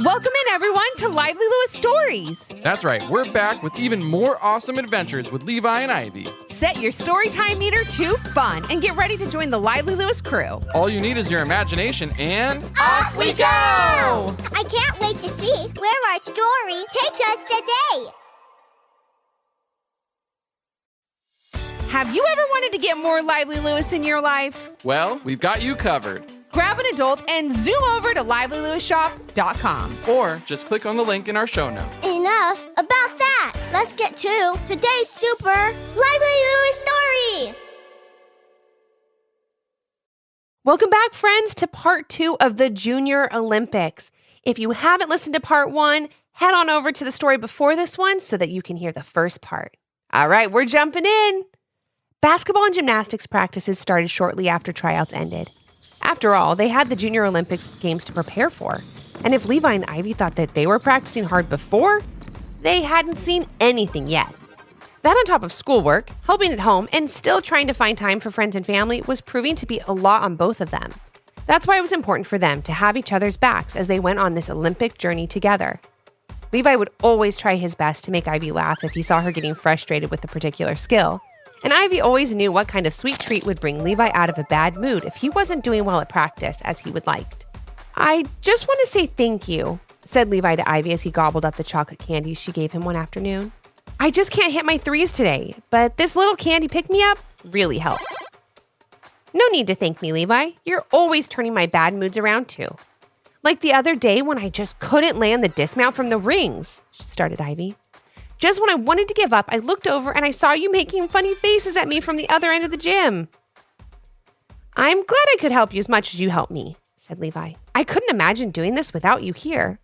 Welcome in, everyone, to Lively Lewis Stories. That's right, we're back with even more awesome adventures with Levi and Ivy. Set your storytime meter to fun and get ready to join the Lively Lewis crew. All you need is your imagination and... Off we go! I can't wait to see where our story takes us today. Have you ever wanted to get more Lively Lewis in your life? Well, we've got you covered. Grab an adult and zoom over to livelylewisshop.com. Or just click on the link in our show notes. Enough about that. Let's get to today's super Lively Lewis story. Welcome back, friends, to part 2 of the Junior Olympics. If you haven't listened to part 1, head on over to the story before this one so that you can hear the first part. All right, we're jumping in. Basketball and gymnastics practices started shortly after tryouts ended. After all, they had the Junior Olympics games to prepare for. And if Levi and Ivy thought that they were practicing hard before, they hadn't seen anything yet. That on top of schoolwork, helping at home, and still trying to find time for friends and family was proving to be a lot on both of them. That's why it was important for them to have each other's backs as they went on this Olympic journey together. Levi would always try his best to make Ivy laugh if he saw her getting frustrated with a particular skill. And Ivy always knew what kind of sweet treat would bring Levi out of a bad mood if he wasn't doing well at practice as he would like. "I just want to say thank you," said Levi to Ivy as he gobbled up the chocolate candies she gave him one afternoon. "I just can't hit my threes today, but this little candy pick-me-up really helped." "No need to thank me, Levi. You're always turning my bad moods around too. Like the other day when I just couldn't land the dismount from the rings," started Ivy. "Just when I wanted to give up, I looked over and I saw you making funny faces at me from the other end of the gym." "I'm glad I could help you as much as you helped me," said Levi. "I couldn't imagine doing this without you here."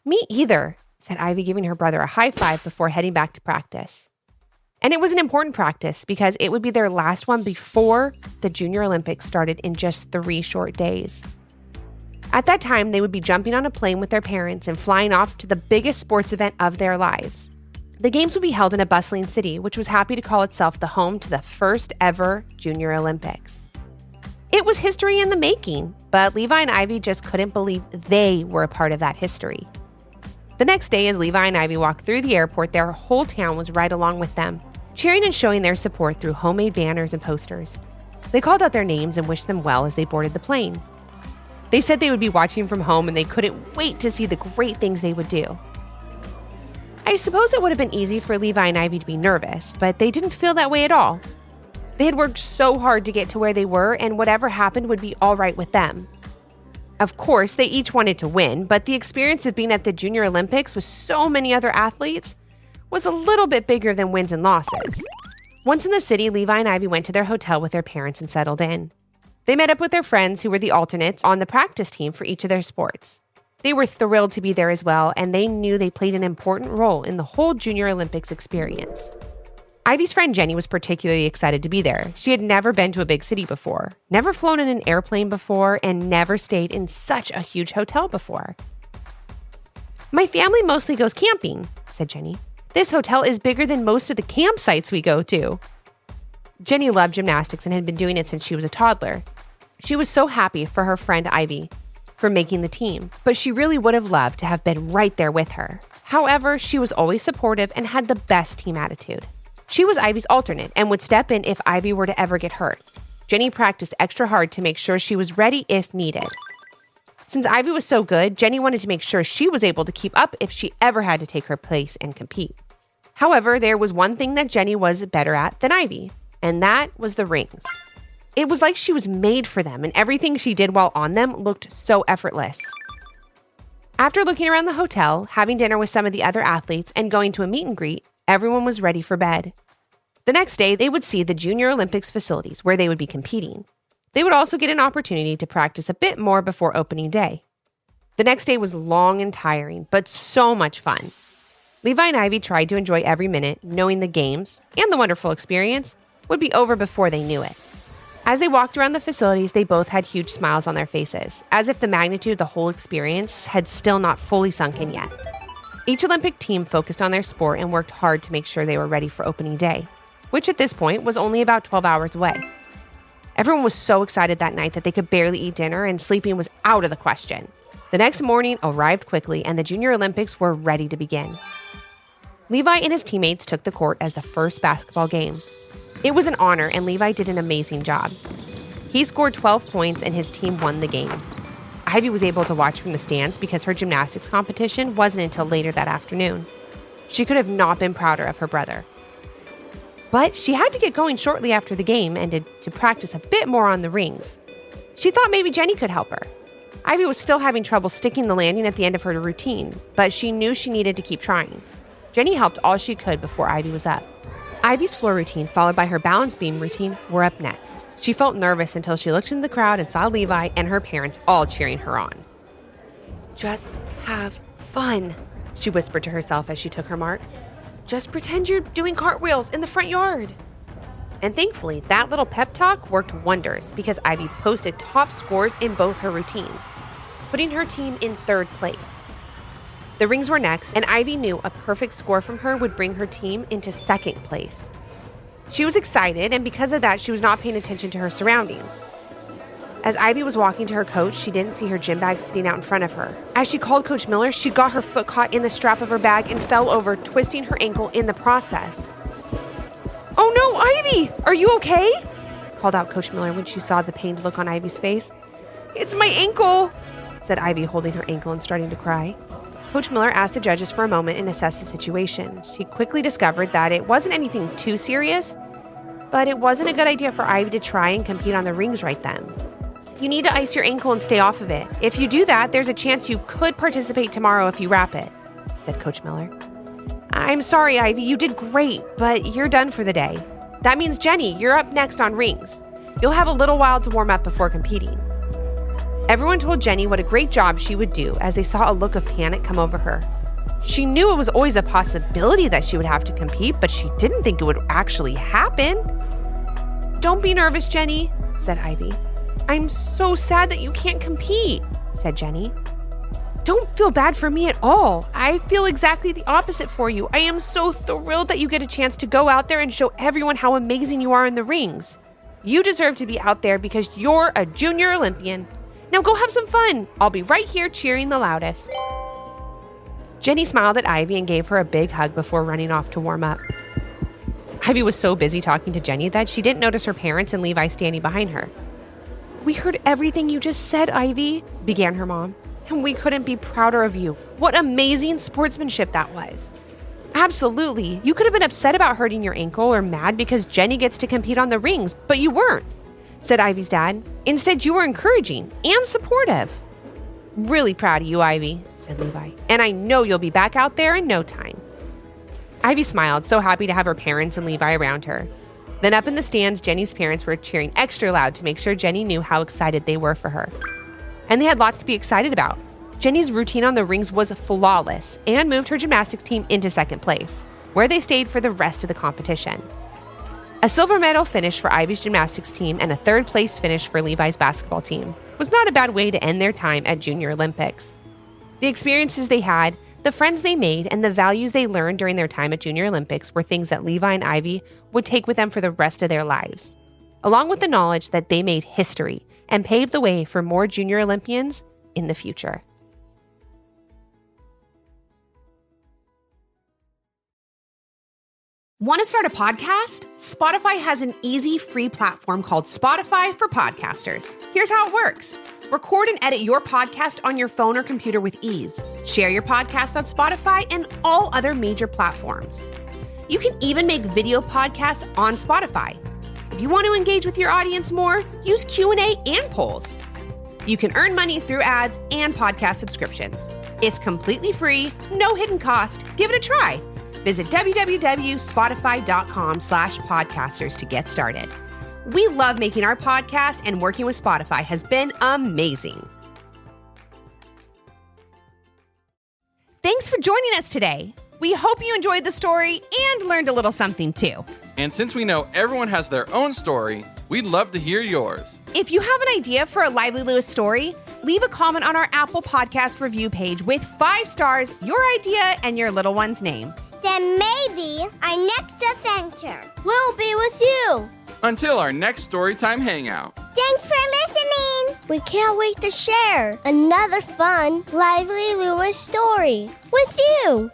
"Me either," said Ivy, giving her brother a high five before heading back to practice. And it was an important practice because it would be their last one before the Junior Olympics started in just 3 short days. At that time, they would be jumping on a plane with their parents and flying off to the biggest sports event of their lives. The games would be held in a bustling city, which was happy to call itself the home to the first ever Junior Olympics. It was history in the making, but Levi and Ivy just couldn't believe they were a part of that history. The next day, as Levi and Ivy walked through the airport, their whole town was right along with them, cheering and showing their support through homemade banners and posters. They called out their names and wished them well as they boarded the plane. They said they would be watching from home and they couldn't wait to see the great things they would do. I suppose it would have been easy for Levi and Ivy to be nervous, but they didn't feel that way at all. They had worked so hard to get to where they were, and whatever happened would be all right with them. Of course, they each wanted to win, but the experience of being at the Junior Olympics with so many other athletes was a little bit bigger than wins and losses. Once in the city, Levi and Ivy went to their hotel with their parents and settled in. They met up with their friends who were the alternates on the practice team for each of their sports. They were thrilled to be there as well, and they knew they played an important role in the whole Junior Olympics experience. Ivy's friend Jenny was particularly excited to be there. She had never been to a big city before, never flown in an airplane before, and never stayed in such a huge hotel before. "My family mostly goes camping," said Jenny. "This hotel is bigger than most of the campsites we go to." Jenny loved gymnastics and had been doing it since she was a toddler. She was so happy for her friend Ivy for making the team, but she really would have loved to have been right there with her. However, she was always supportive and had the best team attitude. She was Ivy's alternate and would step in if Ivy were to ever get hurt. Jenny practiced extra hard to make sure she was ready if needed. Since Ivy was so good, Jenny wanted to make sure she was able to keep up if she ever had to take her place and compete. However, there was one thing that Jenny was better at than Ivy, and that was the rings. It was like she was made for them, and everything she did while on them looked so effortless. After looking around the hotel, having dinner with some of the other athletes, and going to a meet and greet, everyone was ready for bed. The next day, they would see the Junior Olympics facilities where they would be competing. They would also get an opportunity to practice a bit more before opening day. The next day was long and tiring, but so much fun. Levi and Ivy tried to enjoy every minute, knowing the games and the wonderful experience would be over before they knew it. As they walked around the facilities, they both had huge smiles on their faces, as if the magnitude of the whole experience had still not fully sunk in yet. Each Olympic team focused on their sport and worked hard to make sure they were ready for opening day, which at this point was only about 12 hours away. Everyone was so excited that night that they could barely eat dinner, and sleeping was out of the question. The next morning arrived quickly, and the Junior Olympics were ready to begin. Levi and his teammates took the court as the first basketball game. It was an honor, and Levi did an amazing job. He scored 12 points, and his team won the game. Ivy was able to watch from the stands because her gymnastics competition wasn't until later that afternoon. She could have not been prouder of her brother. But she had to get going shortly after the game and to practice a bit more on the rings. She thought maybe Jenny could help her. Ivy was still having trouble sticking the landing at the end of her routine, but she knew she needed to keep trying. Jenny helped all she could before Ivy was up. Ivy's floor routine, followed by her balance beam routine, were up next. She felt nervous until she looked into the crowd and saw Levi and her parents all cheering her on. "Just have fun," she whispered to herself as she took her mark. "Just pretend you're doing cartwheels in the front yard." And thankfully, that little pep talk worked wonders because Ivy posted top scores in both her routines, putting her team in third place. The rings were next, and Ivy knew a perfect score from her would bring her team into second place. She was excited, and because of that, she was not paying attention to her surroundings. As Ivy was walking to her coach, she didn't see her gym bag sitting out in front of her. As she called Coach Miller, she got her foot caught in the strap of her bag and fell over, twisting her ankle in the process. "Oh no, Ivy! Are you okay?" called out Coach Miller when she saw the pained look on Ivy's face. "It's my ankle," said Ivy, holding her ankle and starting to cry. Coach Miller asked the judges for a moment and assessed the situation. She quickly discovered that it wasn't anything too serious, but it wasn't a good idea for Ivy to try and compete on the rings right then. "You need to ice your ankle and stay off of it. If you do that, there's a chance you could participate tomorrow if you wrap it," said Coach Miller. "I'm sorry, Ivy, you did great, but you're done for the day. That means, Jenny, you're up next on rings. You'll have a little while to warm up before competing." Everyone told Jenny what a great job she would do as they saw a look of panic come over her. She knew it was always a possibility that she would have to compete, but she didn't think it would actually happen. "Don't be nervous, Jenny," said Ivy. "I'm so sad that you can't compete," said Jenny. "Don't feel bad for me at all. I feel exactly the opposite for you. I am so thrilled that you get a chance to go out there and show everyone how amazing you are in the rings. You deserve to be out there because you're a junior Olympian. Now go have some fun. I'll be right here cheering the loudest." Jenny smiled at Ivy and gave her a big hug before running off to warm up. Ivy was so busy talking to Jenny that she didn't notice her parents and Levi standing behind her. "We heard everything you just said, Ivy," began her mom, "and we couldn't be prouder of you. What amazing sportsmanship that was." "Absolutely. You could have been upset about hurting your ankle or mad because Jenny gets to compete on the rings, but you weren't," said Ivy's dad. "Instead, you were encouraging and supportive." "Really proud of you, Ivy," said Levi, "and I know you'll be back out there in no time." Ivy smiled, so happy to have her parents and Levi around her. Then up in the stands, Jenny's parents were cheering extra loud to make sure Jenny knew how excited they were for her. And they had lots to be excited about. Jenny's routine on the rings was flawless and moved her gymnastics team into second place, where they stayed for the rest of the competition. A silver medal finish for Ivy's gymnastics team and a third-place finish for Levi's basketball team was not a bad way to end their time at Junior Olympics. The experiences they had, the friends they made, and the values they learned during their time at Junior Olympics were things that Levi and Ivy would take with them for the rest of their lives, along with the knowledge that they made history and paved the way for more Junior Olympians in the future. Want to start a podcast? Spotify has an easy free platform called Spotify for Podcasters. Here's how it works. Record and edit your podcast on your phone or computer with ease. Share your podcast on Spotify and all other major platforms. You can even make video podcasts on Spotify. If you want to engage with your audience more, use Q&A and polls. You can earn money through ads and podcast subscriptions. It's completely free, no hidden cost. Give it a try. Visit www.spotify.com/podcasters to get started. We love making our podcast, and working with Spotify has been amazing. Thanks for joining us today. We hope you enjoyed the story and learned a little something too. And since we know everyone has their own story, we'd love to hear yours. If you have an idea for a Lively Lewis story, leave a comment on our Apple Podcast review page with 5 stars, your idea, and your little one's name. Then maybe our next adventure will be with you. Until our next Storytime Hangout. Thanks for listening. We can't wait to share another fun, lively Lewis story with you.